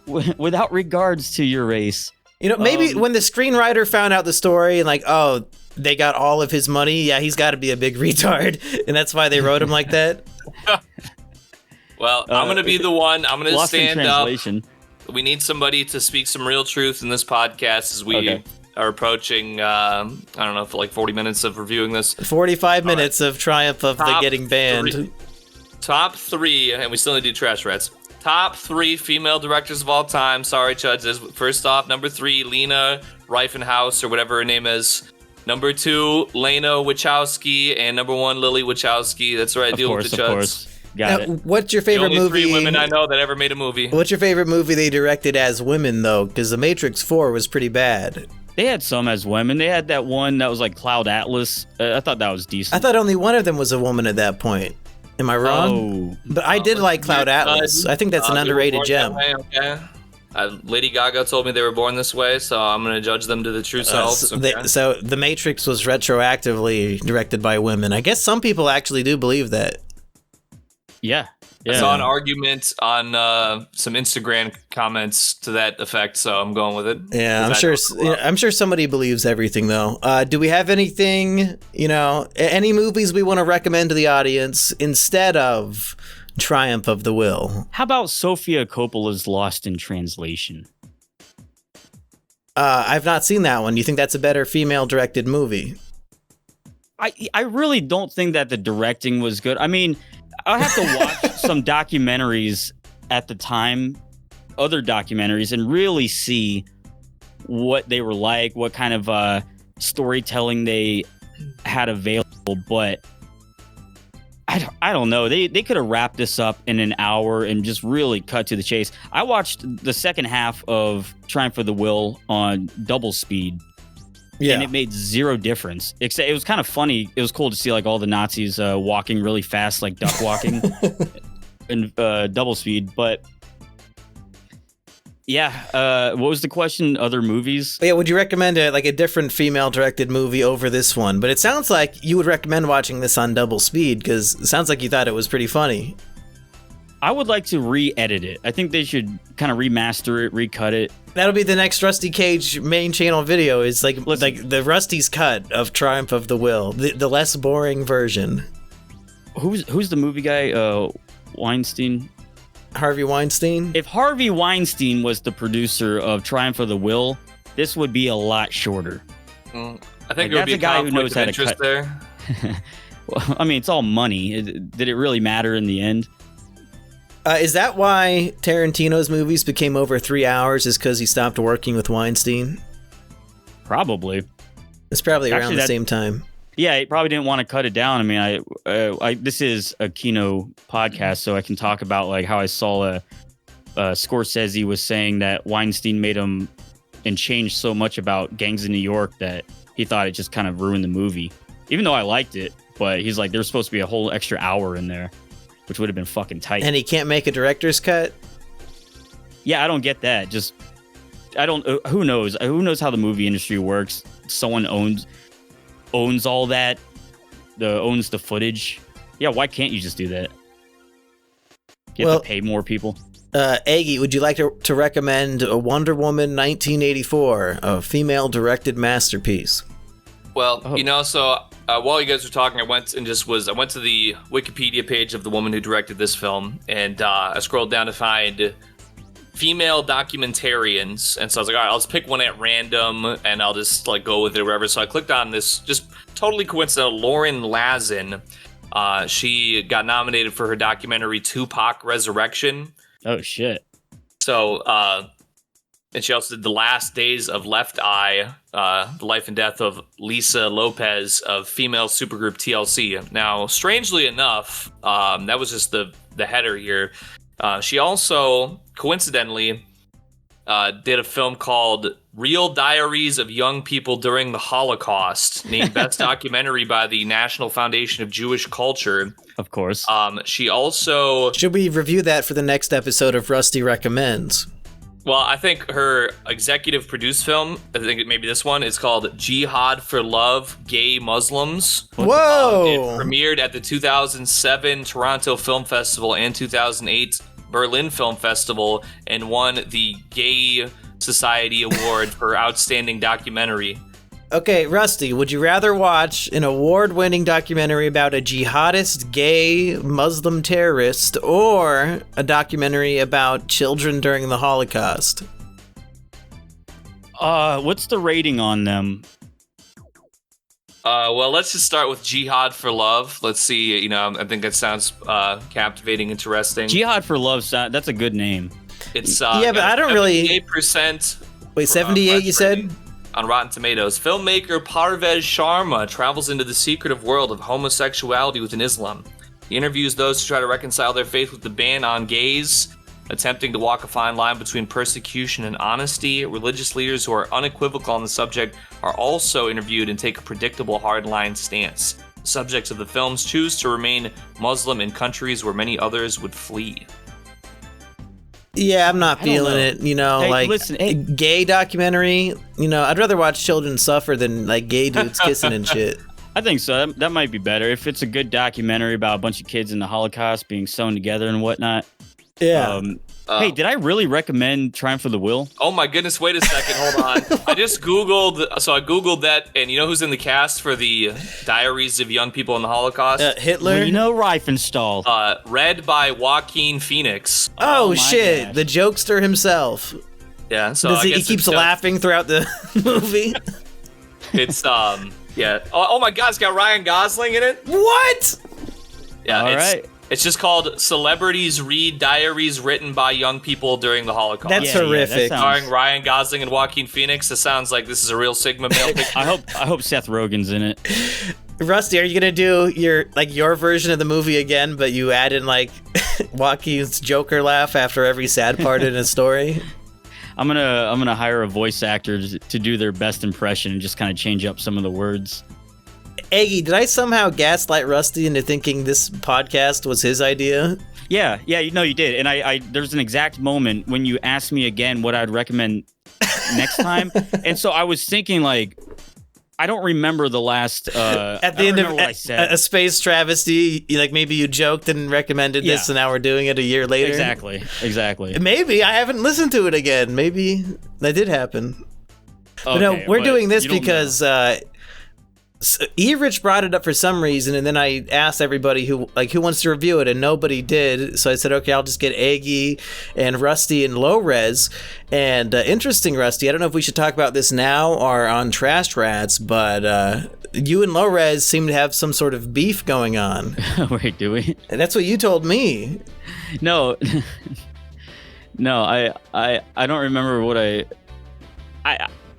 without regards to your race. You know, maybe when the screenwriter found out the story and like, oh, they got all of his money. Yeah, he's got to be a big retard, and that's why they wrote him like that. Well, I'm gonna be the one. I'm gonna stand up. We need somebody to speak some real truth in this podcast as we are approaching, I don't know, for like 40 minutes of reviewing this. 45 minutes of Triumph of the Getting Banned. Top 3, and we still need to do trash rats. Top 3 female directors of all time. Sorry, Chuds. First off, number 3, Lena Riefenhaus, or whatever her name is. Number 2, Lena Wachowski, and number 1, Lily Wachowski. That's right, deal with the Chuds. Of course. Got it. What's your favorite the only movie? 3 women I know that ever made a movie. What's your favorite movie they directed as women, though? Because The Matrix 4 was pretty bad. They had some as women. They had that one that was like Cloud Atlas. I thought that was decent. I thought only one of them was a woman at that point. Am I wrong? Oh. But I did like Cloud Atlas. I think that's an underrated gem. Okay. Lady Gaga told me they were born this way, so I'm going to judge them to the true selves. So The Matrix was retroactively directed by women. I guess some people actually do believe that. Yeah. I saw an argument on some Instagram comments to that effect, so I'm going with it. Yeah, I'm sure somebody believes everything, though. Do we have anything, any movies we want to recommend to the audience instead of Triumph of the Will? How about Sofia Coppola's Lost in Translation? I've not seen that one. You think that's a better female-directed movie? I really don't think that the directing was good. I mean, I have to watch some documentaries at the time, other documentaries, and really see what they were like, what kind of storytelling they had available. But I don't know. They could have wrapped this up in an hour and just really cut to the chase. I watched the second half of Triumph of the Will on double speed. Yeah. And it made zero difference. Except it was kind of funny. It was cool to see like all the Nazis walking really fast, like duck walking in double speed. But yeah, what was the question? Other movies? Yeah, would you recommend a different female-directed movie over this one? But it sounds like you would recommend watching this on double speed because it sounds like you thought it was pretty funny. I would like to re-edit it. I think they should kind of remaster it, recut it. That'll be the next Rusty Cage main channel video. It's like the Rusty's cut of Triumph of the Will, the less boring version. Who's the movie guy? Weinstein? Harvey Weinstein? If Harvey Weinstein was the producer of Triumph of the Will, this would be a lot shorter. I think there would be a guy who knows how to cut there. Well, I mean, it's all money. Did it really matter in the end? Is that why Tarantino's movies became over 3 hours? Is because he stopped working with Weinstein? Probably. It's probably around the same time. Yeah, he probably didn't want to cut it down. I mean, I this is a Kino podcast, so I can talk about like how I saw Scorsese was saying that Weinstein made him and changed so much about Gangs of New York that he thought it just kind of ruined the movie. Even though I liked it, but he's like, there's supposed to be a whole extra hour in there, which would have been fucking tight. And he can't make a director's cut? Yeah, I don't get that. Just, I don't, who knows? Who knows how the movie industry works? Someone owns all that, owns the footage. Yeah, why can't you just do that? You have to pay more people. Eggy, would you like to recommend a Wonder Woman 1984, a female-directed masterpiece? Well, so while you guys were talking, I went to the Wikipedia page of the woman who directed this film, and I scrolled down to find female documentarians, and so I was like, all right, I'll just pick one at random, and I'll just like go with it or whatever. So I clicked on this, just totally coincidental, Lauren Lazin. She got nominated for her documentary Tupac Resurrection. Oh shit! So And she also did The Last Days of Left Eye, the life and death of Lisa Lopez of female supergroup TLC. Now, strangely enough, that was just the header here. She also, coincidentally, did a film called Real Diaries of Young People During the Holocaust, named Best Documentary by the National Foundation of Jewish Culture. Of course. She also... Should we review that for the next episode of Rusty Recommends? Well, I think her executive produced film, I think maybe this one, is called Jihad for Love, Gay Muslims. Whoa! It premiered at the 2007 Toronto Film Festival and 2008 Berlin Film Festival and won the Gay Society Award for Outstanding Documentary. Okay, Rusty, would you rather watch an award-winning documentary about a jihadist gay Muslim terrorist or a documentary about children during the Holocaust? What's the rating on them? Well, let's just start with Jihad for Love. Let's see, I think that sounds captivating, interesting. Jihad for Love, that's a good name. It's yeah, but I don't really... 78%. Wait, 78 you said? On Rotten Tomatoes. Filmmaker Parvez Sharma travels into the secretive world of homosexuality within Islam. He interviews those who try to reconcile their faith with the ban on gays, attempting to walk a fine line between persecution and honesty. Religious leaders who are unequivocal on the subject are also interviewed and take a predictable hardline stance. Subjects of the films choose to remain Muslim in countries where many others would flee. Yeah, I'm not feeling it, Hey, listen, gay documentary, I'd rather watch children suffer than, gay dudes kissing and shit. I think so. That might be better. If it's a good documentary about a bunch of kids in the Holocaust being sewn together and whatnot. Yeah. Hey, did I really recommend Triumph of the Will? Oh my goodness, wait a second, hold on. I Googled that, and you know who's in the cast for the Diaries of Young People in the Holocaust? Hitler? Reifenstahl. Read by Joaquin Phoenix. Oh shit, gosh. the jokester himself. Yeah, so He keeps laughing throughout the movie. It's, yeah. Oh my god, it's got Ryan Gosling in it? What? Yeah, All right. It's just called Celebrities Read Diaries Written by Young People During the Holocaust. That's horrific. Starring Ryan Gosling and Joaquin Phoenix. It sounds like this is a real Sigma male picture. I hope Seth Rogen's in it. Rusty, are you gonna do your version of the movie again, but you add in Joaquin's Joker laugh after every sad part in a story? I'm gonna hire a voice actor to do their best impression and just kind of change up some of the words. Eggy, did I somehow gaslight Rusty into thinking this podcast was his idea? Yeah, you did. And I there's an exact moment when you asked me again what I'd recommend next time. And so I was thinking I don't remember the last at the end of what I said. A space travesty, maybe you joked and recommended this, and now we're doing it a year later. Exactly. Maybe I haven't listened to it again. Maybe that did happen. But no, we're doing this because E-Rich brought it up for some reason, and then I asked everybody who wants to review it, and nobody did. So I said, okay, I'll just get Eggy and Rusty and Low Res. And interesting, Rusty, I don't know if we should talk about this now or on Trash Rats, but you and Low Res seem to have some sort of beef going on. Wait, do we? And that's what you told me. No, I don't remember what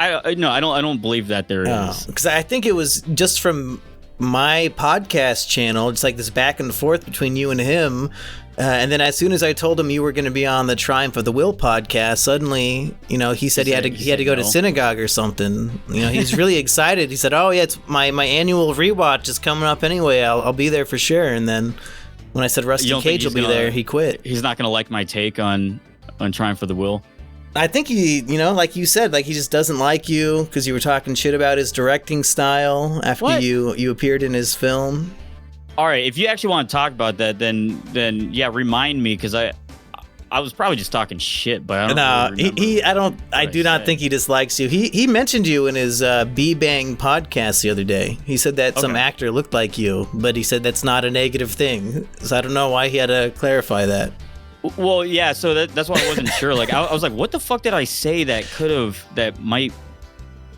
I don't believe that there is. Because I think it was just from my podcast channel. It's this back and forth between you and him. And then as soon as I told him you were going to be on the Triumph of the Will podcast, suddenly, he said he had to go to synagogue or something. He's really excited. He said, "Oh yeah, it's my annual rewatch is coming up anyway. I'll be there for sure." And then when I said Rusty Cage will be there, he quit. He's not going to like my take on Triumph of the Will. I think he, like you said, he just doesn't like you because you were talking shit about his directing style after you appeared in his film. All right, if you actually want to talk about that, then yeah, remind me because I was probably just talking shit, but I don't. No, I do not think he dislikes you. He mentioned you in his B-Bang podcast the other day. He said that some actor looked like you, but he said that's not a negative thing. So I don't know why he had to clarify that. Well, yeah, so that's why I wasn't sure. I was like, what the fuck did I say that might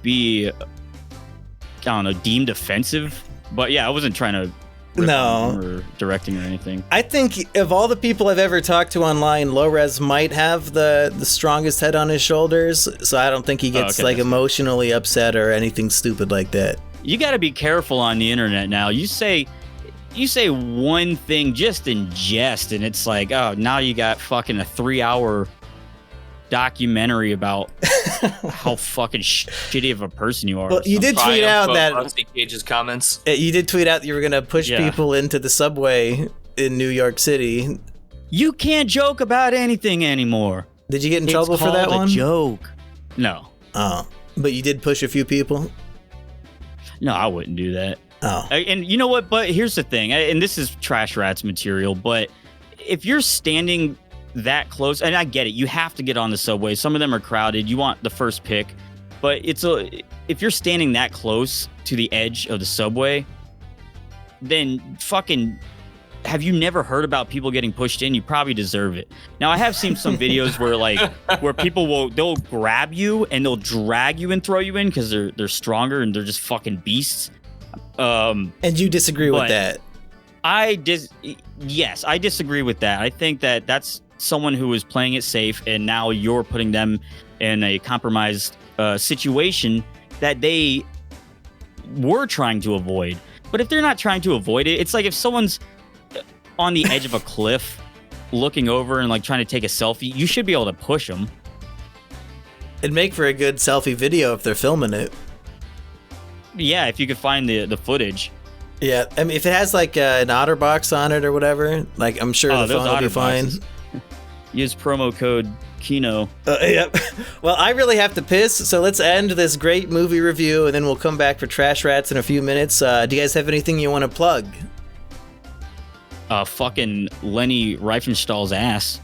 be, I don't know, deemed offensive? But yeah, I wasn't trying to rip No. on him or directing or anything. I think of all the people I've ever talked to online, Low-Res might have the strongest head on his shoulders, so I don't think he gets okay, that's emotionally upset or anything stupid like that. You got to be careful on the internet now. You say one thing just in jest, and it's like, oh, now you got fucking a 3-hour documentary about how fucking shitty of a person you are. Well, you did tweet out that Rusty Cage's comments. you did tweet out that you were gonna push people into the subway in New York City. You can't joke about anything anymore. Did you get in trouble for that one? It's called a joke. No. Oh, but you did push a few people? No, I wouldn't do that. Oh. And you know what? But here's the thing, and this is Trash Rats material, but if you're standing that close, and I get it, you have to get on the subway. Some of them are crowded. You want the first pick, but if you're standing that close to the edge of the subway, then fucking have you never heard about people getting pushed in? You probably deserve it. Now, I have seen some videos where people they'll grab you and they'll drag you and throw you in because they're stronger and they're just fucking beasts. And you disagree with that? Yes, I disagree with that. I think that that's someone who is playing it safe, and now you're putting them in a compromised situation that they were trying to avoid. But if they're not trying to avoid it, it's like if someone's on the edge of a cliff looking over and like trying to take a selfie, you should be able to push them. It'd make for a good selfie video if they're filming it. Yeah, if you could find the footage. Yeah, I mean, if it has like an OtterBox on it or whatever, like I'm sure the phone will be fine. Use promo code Kino. Yep. Well, I really have to piss, so let's end this great movie review, and then we'll come back for Trash Rats in a few minutes. Do you guys have anything you want to plug? Fucking Lenny Riefenstahl's ass.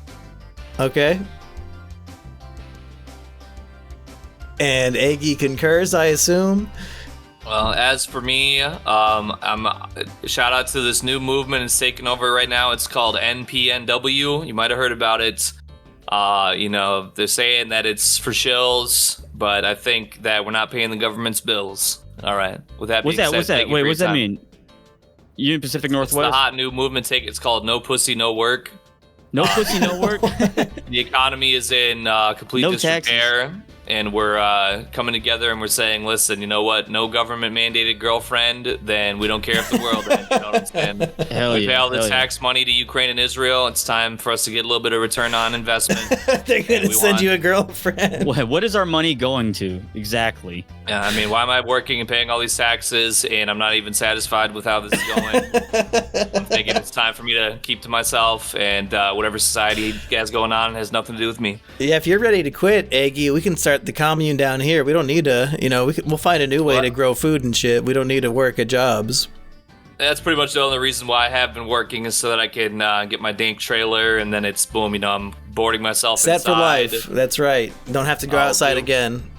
Okay. And Eggy concurs, I assume. Well, as for me, I'm shout out to this new movement that's taking over right now. It's called NPNW. You might have heard about it. They're saying that it's for shills, but I think that we're not paying the government's bills. All right. With that being said, what's that? Wait, what's that mean? You in Pacific Northwest? It's the hot new movement. It's called No Pussy, No Work. No pussy, no work. The economy is in complete disrepair. And we're coming together and we're saying, listen, you know what? No government mandated girlfriend, then we don't care if the world ends. You know what I'm saying? We pay all the tax money to Ukraine and Israel. It's time for us to get a little bit of return on investment. They're going to send you a girlfriend. What is our money going to exactly? Yeah, I mean, why am I working and paying all these taxes and I'm not even satisfied with how this is going? I'm thinking it's time for me to keep to myself, and whatever society has going on has nothing to do with me. Yeah, if you're ready to quit, Eggy, we can start the commune down here. We don't need to, we'll find a new way to grow food and shit. We don't need to work at jobs. That's pretty much the only reason why I have been working, is so that I can get my dank trailer, and then it's boom, I'm boarding myself set inside. For life. That's right. Don't have to go outside again.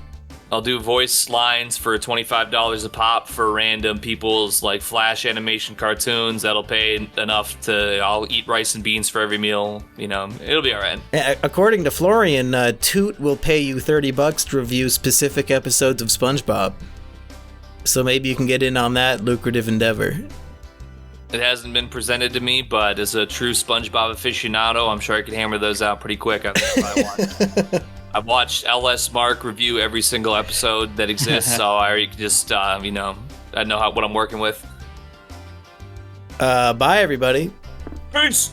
I'll do voice lines for $25 a pop for random people's like flash animation cartoons. That'll pay enough I'll eat rice and beans for every meal. It'll be all right. According to Florian, Toot will pay you $30 to review specific episodes of SpongeBob. So maybe you can get in on that lucrative endeavor. It hasn't been presented to me, but as a true SpongeBob aficionado, I'm sure I could hammer those out pretty quick. I've watched LS Mark review every single episode that exists, so I just, I know what I'm working with. Bye, everybody. Peace!